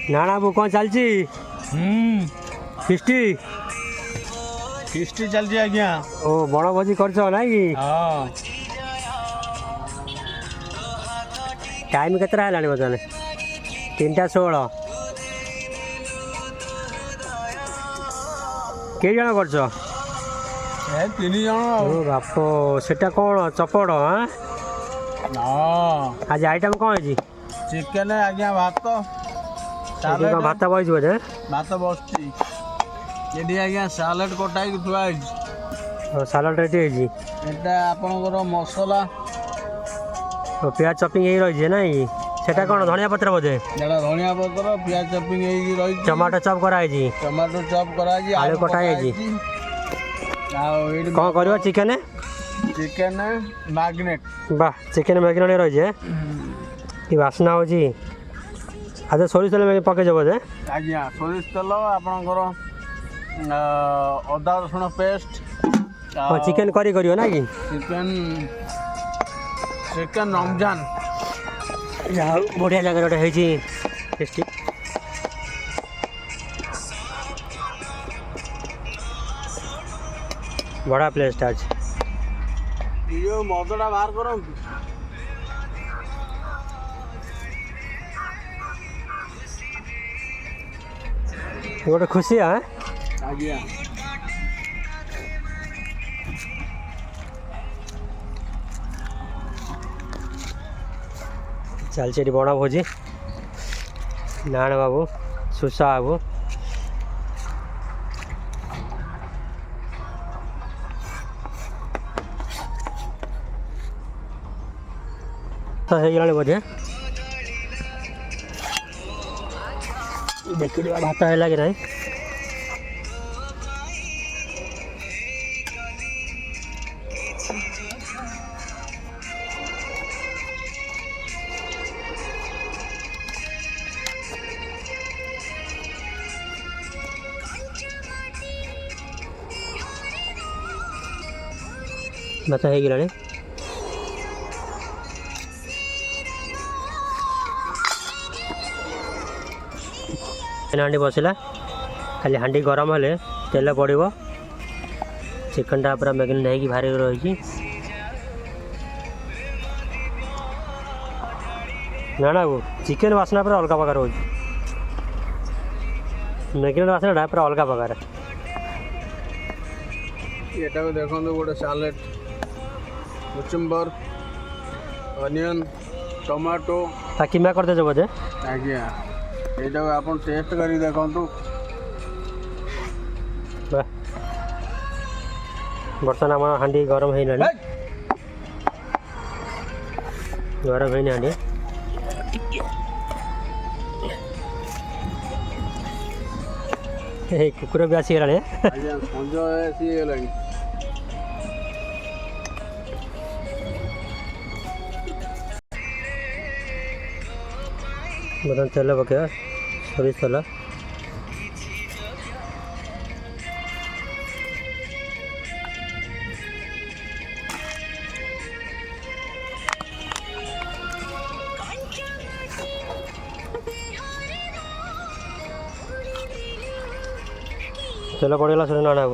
नाना बाबू कौन चलची फिस्टी फिस्टी चलची आज्ञा ओ बड़ भोजी करछ नाई कि हाँ टाइम केतरा हेलानी बर्तमान 3:16 के जन करछ ए 3 जन ओ बाप सेटा कौन चपड़ हाँ हाँ आज आइटम कौन है चिकेन आज्ञा भात भात बस बोधे भात बसची ये आज्ञा सालाड कटाई थुआ है सालाड रेडी है एटा आपनकर मसला प्याज चपिंग यही रही नाई सेटा कौन धनिया पत्र बोधे एटा धनिया पत्र प्याज चपिंग होई रही टमाटो चॉप करा है टमाटो चॉप करा जी आलू कटा है कौन कर चिकेन चिकेन मैग्नेट वाह चिकेन मैग्नेट रही है कि बास्ना हो आज सोरिष तेल पकईज बोधे आज्ञा सोरिष तेल आपनकर अदा रसुण पेस्ट चिकेन करी करियो ना कि चिकेन चिकेन रमजान बढ़िया जगह गोटे है टेस्टी बड़ा प्लेस आज ये मदटा बाहर करूँ गोटे खुशी हाँ आज्ञा चलती बड़ा भोजी नारायण बाबू सुषा बाबू तो है बोधे देख भात है कि ना भात है कि हांडी बसला खाली हांडी गरम हेले तेल पड़ो चिकनटा पूरा मैग्नेट नहीं भारी रही ना ना वो चिकेन बासना पूरा अलग प्रकार हो मैग्नेट बासना पूरा अलग प्रकार ये देखो गोटे सालेड कुचुम्बर अनियन टमाटो किमा कर दे बोधे आज्ञा ये आप टेस्ट कर देखु बर्तमान आम हांडी गरम है गरम है हांडी कुकुर भी आसीगला बर्तमान तेल पकड़ा सोरिष तेल तेल पड़ेगा सुन ना